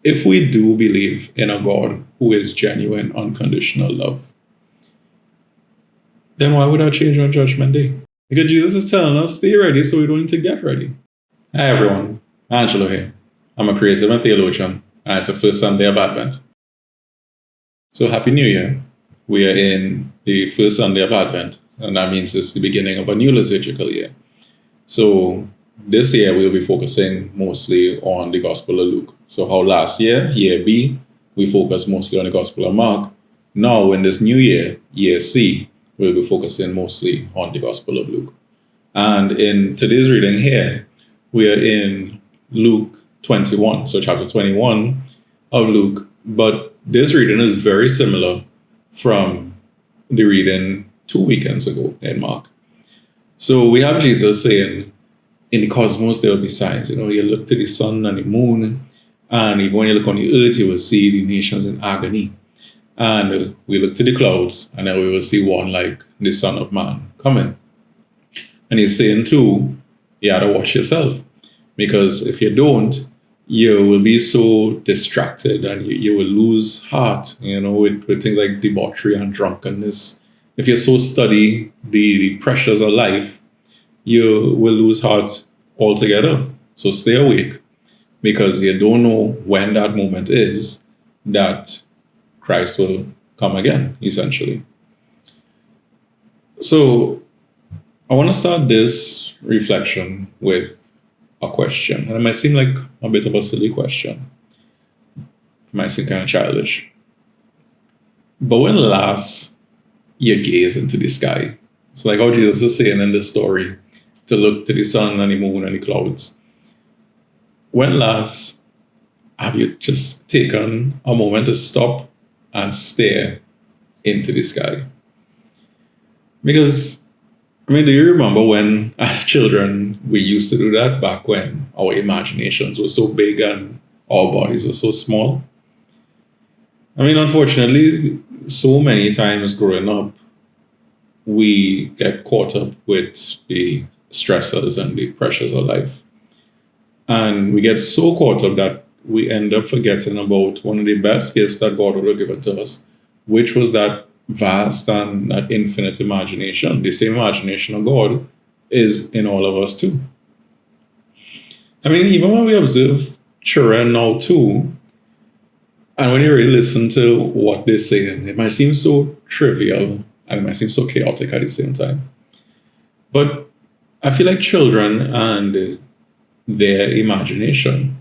if we do believe in a God who is genuine, unconditional love, then why would that change on Judgment Day? Because Jesus is telling us, stay ready so we don't need to get ready. Hi everyone, Angelo here. I'm a creative and theologian, and it's the first Sunday of Advent. So Happy New Year. We are in the first Sunday of Advent, and that means it's the beginning of a new liturgical year. So this year we'll be focusing mostly on the Gospel of Luke. So how last year, year B, we focused mostly on the Gospel of Mark. Now in this new year, year C, we'll be focusing mostly on the Gospel of Luke. And in today's reading here, we are in Luke 21, so chapter 21 of Luke. But this reading is very similar from the reading 2 weekends ago in Mark. So we have Jesus saying, in the cosmos there will be signs. You look to the sun and the moon, and even when you look on the earth, you will see the nations in agony. And we look to the clouds, and then we will see one like the Son of Man coming. And he's saying too, you gotta watch yourself, because if you don't, you will be so distracted and you will lose heart, with things like debauchery and drunkenness. If you so study the pressures of life, you will lose heart altogether. So stay awake, because you don't know when that moment is that Christ will come again, essentially. So I want to start this reflection with a question. And it might seem like a bit of a silly question. It might seem kind of childish. But when last you gaze into the sky, it's like how Jesus is saying in this story, to look to the sun and the moon and the clouds. When last have you just taken a moment to stop and stare into the sky? Because, do you remember when, as children, we used to do that back when our imaginations were so big and our bodies were so small? Unfortunately, so many times growing up, we get caught up with the stressors and the pressures of life. And we get so caught up that we end up forgetting about one of the best gifts that God would have given to us, which was that vast and that infinite imagination. The same imagination of God is in all of us too. Even when we observe children now too, and when you really listen to what they're saying, it might seem so trivial and it might seem so chaotic at the same time. But I feel like children and their imagination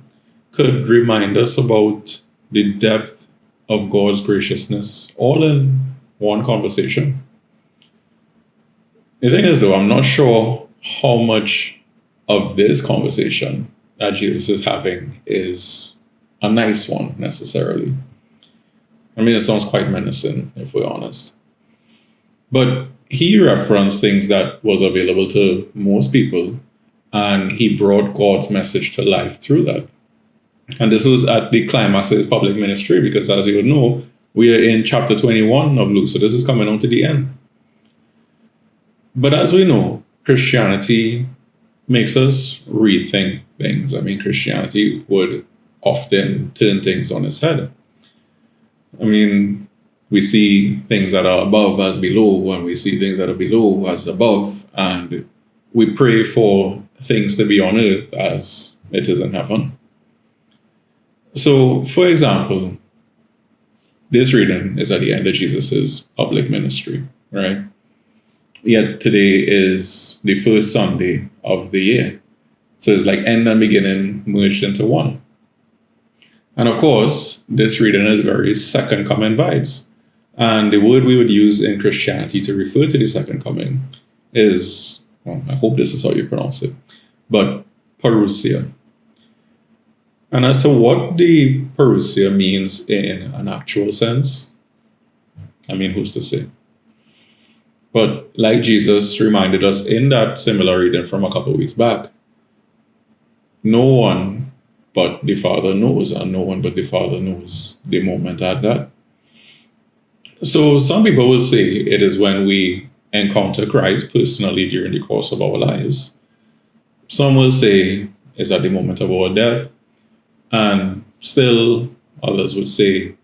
could remind us about the depth of God's graciousness, all in one conversation. The thing is, though, I'm not sure how much of this conversation that Jesus is having is a nice one, necessarily. It sounds quite menacing, if we're honest. But he referenced things that was available to most people, and he brought God's message to life through that. And this was at the climax of his public ministry, because as you would know, we are in chapter 21 of Luke, so this is coming on to the end. But as we know, Christianity makes us rethink things. Christianity would often turn things on its head. We see things that are above as below, and we see things that are below as above, and we pray for things to be on earth as it is in heaven. So, for example, this reading is at the end of Jesus' public ministry, right? Yet today is the first Sunday of the year. So it's like end and beginning merged into one. And of course, this reading is very second coming vibes. And the word we would use in Christianity to refer to the second coming is, I hope this is how you pronounce it, but parousia. And as to what the parousia means in an actual sense, who's to say? But like Jesus reminded us in that similar reading from a couple of weeks back, no one but the Father knows, and no one but the Father knows the moment at that. So some people will say it is when we encounter Christ personally during the course of our lives. Some will say it's at the moment of our death. And still, others would say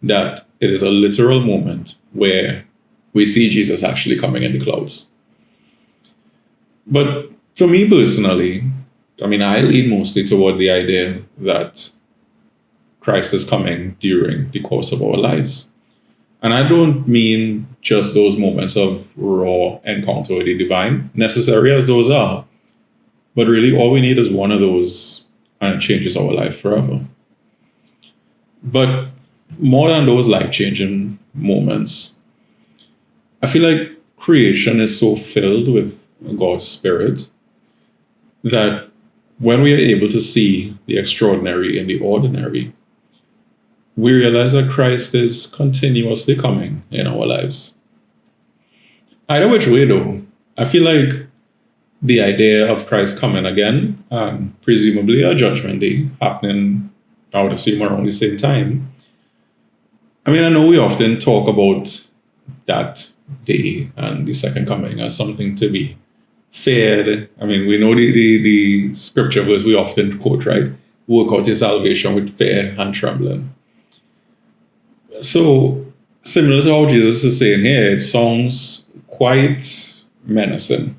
that it is a literal moment where we see Jesus actually coming in the clouds. But for me personally, I mean, I lean mostly toward the idea that Christ is coming during the course of our lives. And I don't mean just those moments of raw encounter with the divine, necessary as those are, but really all we need is one of those, and it changes our life forever. But more than those life-changing moments, I feel like creation is so filled with God's Spirit that when we are able to see the extraordinary in the ordinary, we realize that Christ is continuously coming in our lives. Either which way, though, I feel like the idea of Christ coming again, and presumably a judgment day happening, I would assume, around the same time. I mean, I know we often talk about that day and the second coming as something to be feared. I mean, we know the scripture verse we often quote, right? Work out your salvation with fear and trembling. So, similar to how Jesus is saying here, it sounds quite menacing.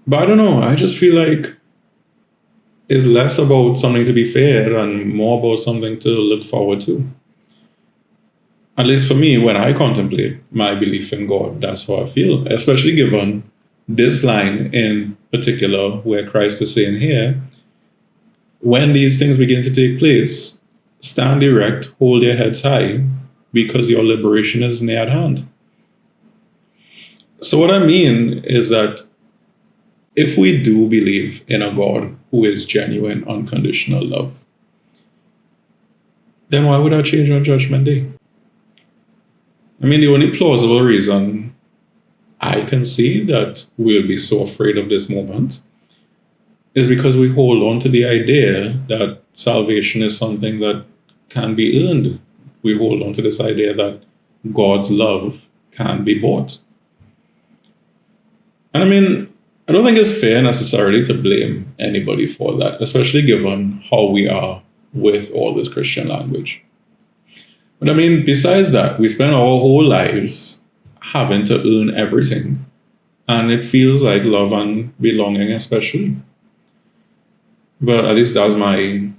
But I don't know, I just feel like it's less about something to be feared and more about something to look forward to. At least for me, when I contemplate my belief in God, that's how I feel, especially given this line in particular where Christ is saying here, when these things begin to take place, stand erect, hold your heads high, because your liberation is near at hand. So what I mean is that if we do believe in a God who is genuine, unconditional love, then why would I change on Judgment Day? I mean, the only plausible reason I can see that we'll be so afraid of this moment is because we hold on to the idea that salvation is something that can be earned. We hold on to this idea that God's love can be bought. And I mean, I don't think it's fair necessarily to blame anybody for that, especially given how we are with all this Christian language. But I mean, besides that, we spend our whole lives having to earn everything. And it feels like love and belonging especially. But at least that's my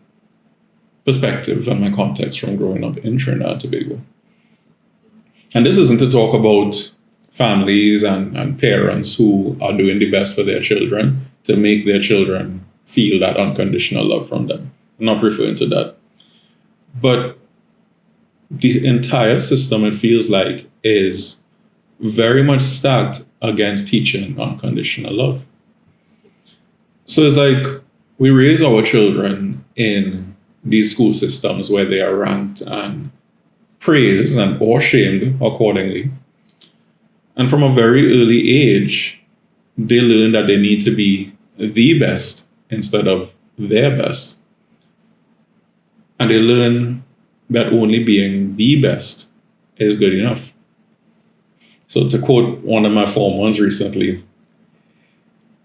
perspective and my context from growing up in Trinidad and Tobago. And this isn't to talk about families and parents who are doing the best for their children to make their children feel that unconditional love from them. I'm not referring to that. But the entire system, it feels like, is very much stacked against teaching unconditional love. So it's like we raise our children in these school systems where they are ranked and praised and or shamed accordingly. And from a very early age, they learn that they need to be the best instead of their best. And they learn that only being the best is good enough. So to quote one of my formers recently,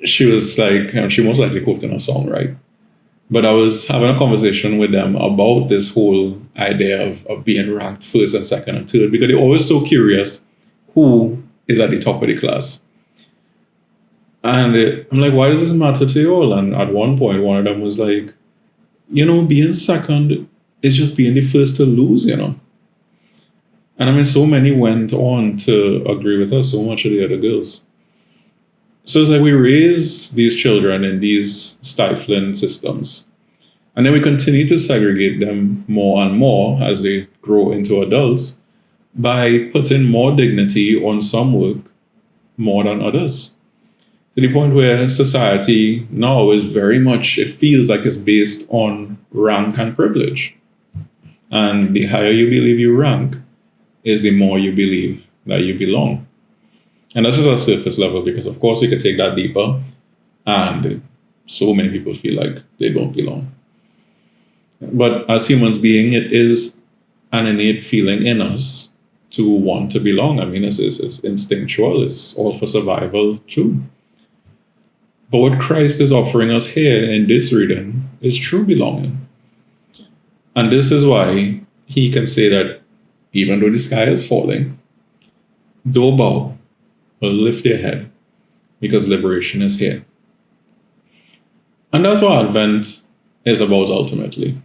she was like, she most likely quoting a song, right? But I was having a conversation with them about this whole idea of being ranked first and second and third, because they're always so curious who is at the top of the class. And I'm like, why does this matter to you all? And at one point, one of them was like, being second is just being the first to lose, And I mean, so many went on to agree with us, so much of the other girls. So it's like we raise these children in these stifling systems. And then we continue to segregate them more and more as they grow into adults by putting more dignity on some work more than others. To the point where society now is very much, it feels like it's based on rank and privilege. And the higher you believe you rank is the more you believe that you belong. And that's just a surface level, because of course we could take that deeper, and so many people feel like they don't belong. But as humans being, it is an innate feeling in us to want to belong. I mean, it's instinctual, it's all for survival too. But what Christ is offering us here in this reading is true belonging. And this is why he can say that even though the sky is falling, don't bow, but lift your head, because liberation is here. And that's what Advent is about ultimately.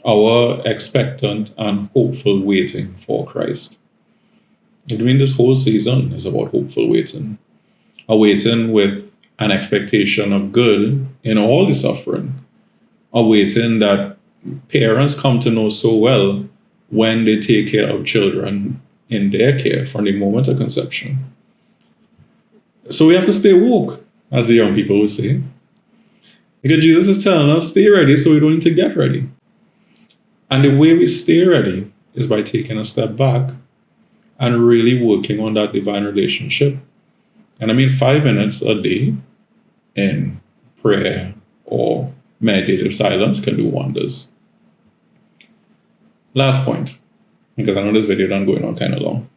Our expectant and hopeful waiting for Christ. I mean, this whole season is about hopeful waiting. A waiting with an expectation of good in all the suffering. A waiting that parents come to know so well when they take care of children in their care from the moment of conception. So we have to stay woke, as the young people would say. Because Jesus is telling us, stay ready so we don't need to get ready. And the way we stay ready is by taking a step back and really working on that divine relationship. And I mean, 5 minutes a day in prayer or meditative silence can do wonders. Last point, because I know this video done going on kind of long.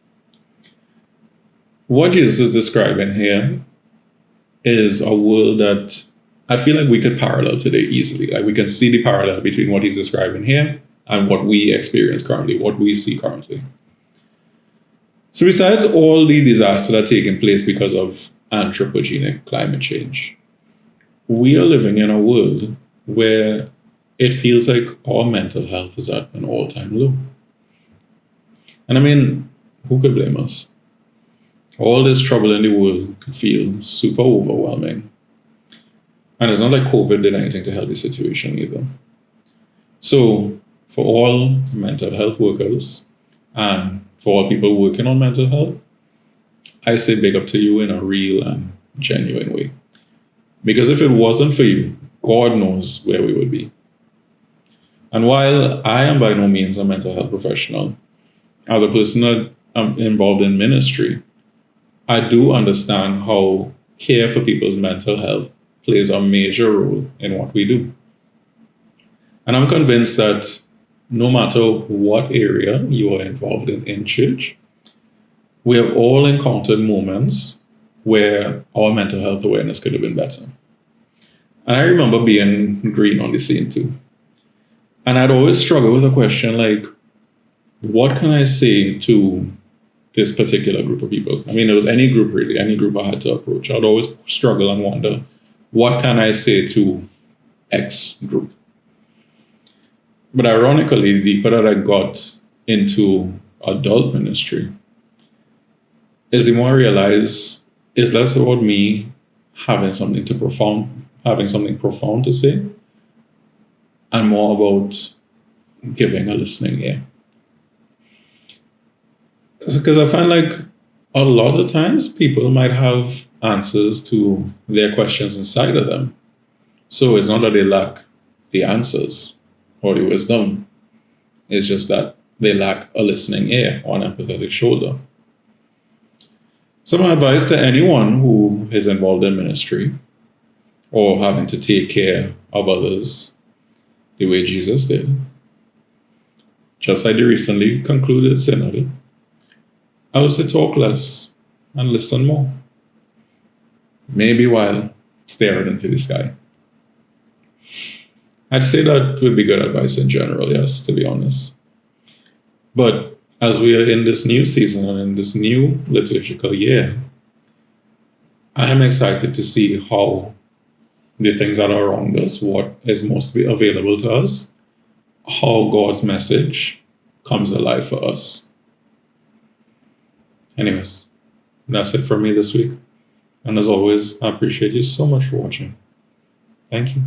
What Jesus is describing here is a world that I feel like we could parallel today easily. Like we can see the parallel between what he's describing here and what we experience currently, what we see currently. So besides all the disasters that are taking place because of anthropogenic climate change, we are living in a world where it feels like our mental health is at an all-time low. And I mean, who could blame us? All this trouble in the world could feel super overwhelming. And it's not like COVID did anything to help the situation either. So for all mental health workers and for all people working on mental health, I say big up to you in a real and genuine way. Because if it wasn't for you, God knows where we would be. And while I am by no means a mental health professional, as a person that I'm involved in ministry, I do understand how care for people's mental health plays a major role in what we do. And I'm convinced that no matter what area you are involved in church, we have all encountered moments where our mental health awareness could have been better. And I remember being green on the scene too. And I'd always struggle with a question like, what can I say to this particular group of people? I mean, it was any group really, any group I had to approach. I'd always struggle and wonder, what can I say to X group? But ironically, the deeper that I got into adult ministry, is the more I realize it's less about me having something profound to say, and more about giving a listening ear. Because I find like a lot of times people might have answers to their questions inside of them. So it's not that they lack the answers or the wisdom. It's just that they lack a listening ear or an empathetic shoulder. So my advice to anyone who is involved in ministry or having to take care of others the way Jesus did, just like the recently concluded synod, I would say talk less and listen more. Maybe while staring into the sky. I'd say that would be good advice in general, yes, to be honest. But as we are in this new season and in this new liturgical year, I am excited to see how the things that are around us, what is most available to us, how God's message comes alive for us. Anyways, that's it for me this week. And as always, I appreciate you so much for watching. Thank you.